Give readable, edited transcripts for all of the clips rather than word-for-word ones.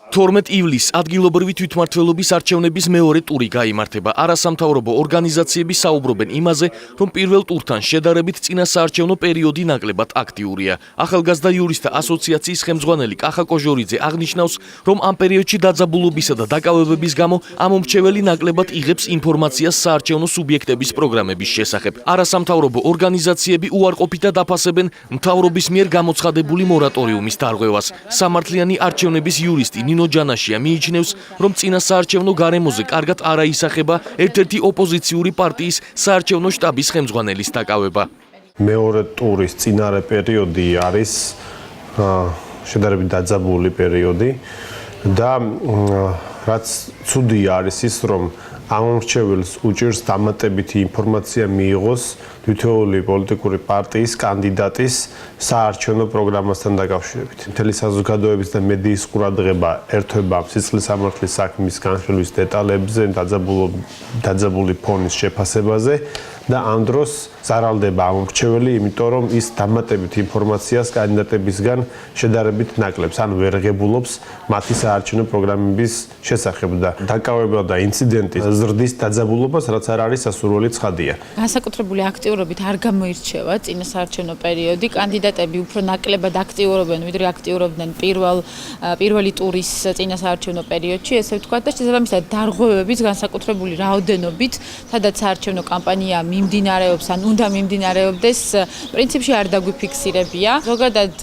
12 ივლისს ადგილობრივი თვითმმართველობის არჩევნების მეორე ტური გაიმართება. არასამთავრობო ორგანიზაციები საუბრობენ იმაზე, რომ პირველ ტურთან შედარებით წინა საარჩევნო პერიოდი ნაკლებად აქტიურია. ახალგაზრდა იურისტთა ასოციაციის ხელმძღვანელი კახა კოჟორიძე აღნიშნავს, რომ ამ პერიოდში დაძაბულობისა და დაკავებების გამო ამომრჩეველი ნაკლებად იღებს ინფორმაციას საარჩევნო სუბიექტების პროგრამების შესახებ. არასამთავრობო ორგანიზაციები უარყოფითად აფასებენ მთავრობის მიერ გამოცხადებული მორატორიუმის დარღვევას. სამართლიანი არჩევნების იურისტი ნინო ჯანაშია მიიჩნევს, რომ წინა საარჩევნო გარემოზე კარგად არ აისახება ერთ-ერთი ოპოზიციური პარტიის საარჩევნო შტაბის ხელმძღვანელის დაკავება. მეორე ტურის წინარე პერიოდი არის შედარებით დაძაბული პერიოდი და რაც ცუდი არის ის, რომ ამომრჩეველს უჭირს დამატებითი ინფორმაცია მიიღოს თითოეული პოლიტიკური პარტიის კანდიდატის საარჩევნო პროგრამასთან დაკავშირებით. მთელი საზოგადოების და მედიის ყურადღება ერთვება სისხლის სამართლის საქმის განხილვის დეტალებზე, დაძაბული ფონის შეფასებაზე და ამ დროს ზარალდება ამომრჩეველი, იმიტომ რომ ის დამატებით ინფორმაციას კანდიდატებისგან შედარებით ნაკლებს, ან ვერ ღებულობს მათი საარჩევნო პროგრამების შესახებ და დაკავება და ინციდენტის ზრდის დაძაბულობას, რაც არ არის სასურველი ცხადია. განსაკუთრებული აქტიურობით არ გამოირჩევა წინა საარჩევნო პერიოდი. კანდიდატები უფრო ნაკლებად აქტიურობენ, ვიდრე აქტიურობდნენ პირველი ტურის წინა საარჩევნო პერიოდში, ესე ვთქვათ, და შესაბამისად დარღვევების განსაკუთრებული რაოდენობით, სადაც საარჩევნო კამპანია მიმდინარეობს, ან უნდა მიმდინარეობდეს, პრინციპში არ დაგვიფიქსირებია. ზოგადად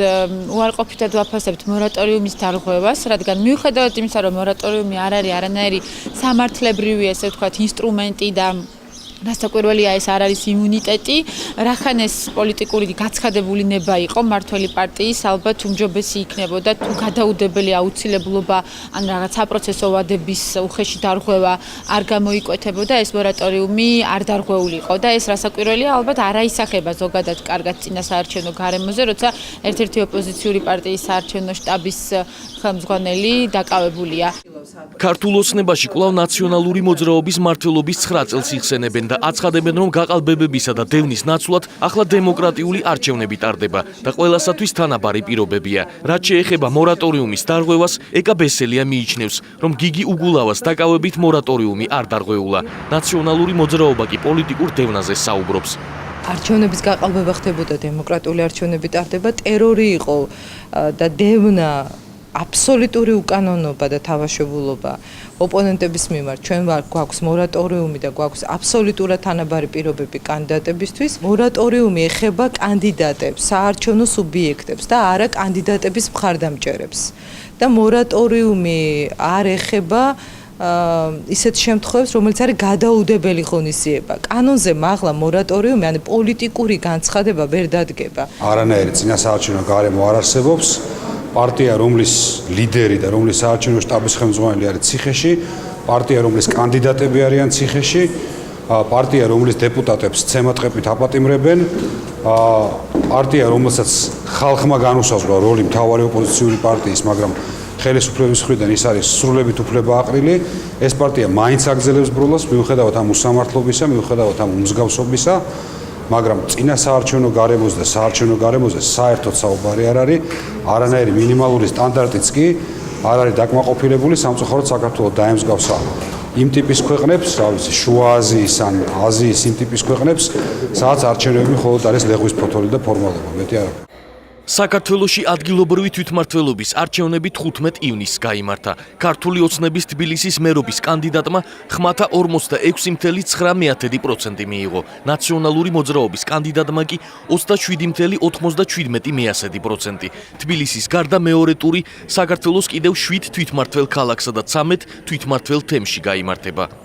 უარყოფითად ვაფასებთ მორატორიუმის დარღვევას, რადგან მიუხედავად იმისა, რომ მორატორიუმი არ არის არანაირი სამართლებრივი, ესე ვთქვათ, ინსტრუმენტი და რასაკვირველია ეს არ არის იმუნიტეტი, რახან ეს პოლიტიკური გაცხადებული ნება იყო მმართველი პარტიის, ალბათ უმჯობესი იქნებოდა თუ გადაუდებელი აუცილებლობა ან რაღაც საპროცესო ვადების უხეში დარღვევა არ გამოიკვეთებოდა, ეს მორატორიუმი არ დარღვეულიყო და ეს რასაკვირველია ალბათ არ აისახება ზოგადად კარგად წინა საარჩევნო გარემოზე, როცა ერთ-ერთი ოპოზიციური პარტიის საარჩევნო შტაბის ხელმძღვანელი დაკავებულია. ქართულ ოცნებაში კვლავ ნაციონალური მოძრაობის მმართველობის 9 წელს იხსენებენ და აცხადებენ, რომ გაყალბებებისა და დევნის ნაცვლად ახლა დემოკრატიული არჩევნები ტარდება და ყველასათვის თანაბარი პირობებია. რაც შეეხება მორატორიუმის დარღვევას, ეკა ბესელია მიიჩნევს, რომ გიგი უგულავას დაკავებით მორატორიუმი არ დარღვეულა. ნაციონალური მოძრაობა კი პოლიტიკურ დევნაზე საუბრობს. არჩევნების გაყალბება ხდებოდა, დემოკრატიული არჩევნები ტარდება, ტერორი იყო და დევნა აბსოლუტური უკანონობა და თავაშებულობა ოპონენტების მიმართ. ჩვენ გვაქვს მორატორიუმი და გვაქვს აბსოლუტურად თანაბარი პირობები კანდიდატებისთვის. მორატორიუმი ეხება კანდიდატებს, საარჩევნო სუბიექტებს და არა კანდიდატების მხარდამჭერებს. და მორატორიუმი არ ეხება ისეთ შემთხვევებს, რომელიც არის გადაუდებელი ღონისძიება. კანონზე მაღლა მორატორიუმი, ან პოლიტიკური განცხადება ვერ დადგება. არანაირი წინა საარჩევნო გარემო არ არსებობს. პარტია, რომლის ლიდერი და რომლის საარჩევნო შტაბის ხელმძღვანელი არის ციხეში, პარტია, რომლის კანდიდატები არიან ციხეში, პარტია, რომლის დეპუტატებს ცემატყეპით აპატიმრებენ, პარტია, რომელსაც ხალხმა განუსაზღვრა როლი მთავარი ოპოზიციური პარტიის, მაგრამ ხელისუფლების მხრიდან ის არის სრულებით უფლება აყრილი. ეს პარტია მაინც აგზელებს ბროლოს, მიუხედავად ამ უსამართლობისა, მიუხედავად ამ უმსგავსობისა. მაგრამ წინა საარჩევნო გარემოზე და საარჩევნო გარემოზე საერთოდ საუბარი არ არის, არანაირი მინიმალური სტანდარტიც კი არ არის დაკმაყოფილებული, სამწუხაროდ საქართველოს დაემსგავსა იმ ტიპის ქვეყნებს, რა ვიცი, შუა აზიის ან აზიის იმ ტიპის ქვეყნებს, სადაც არჩევნები მხოლოდ არის ლეღვის ფოთოლი და ფორმალობა, მეტი არაფერი. საქართველოში ადგილობრივი თვითმმართველობის არჩევნები 15 ივნისს გაიმართა. ქართული ოცნების თბილისის მერობის კანდიდატმა ხმათა 46,9% მიიღო. ნაციონალური მოძრაობის კანდიდატმა კი 27,97%. თბილისის გარდა მეორე ტური საქართველოს კიდევ 7 თვითმმართველ ქალაქსა და 13 თვითმმართველ თემში გაიმართება.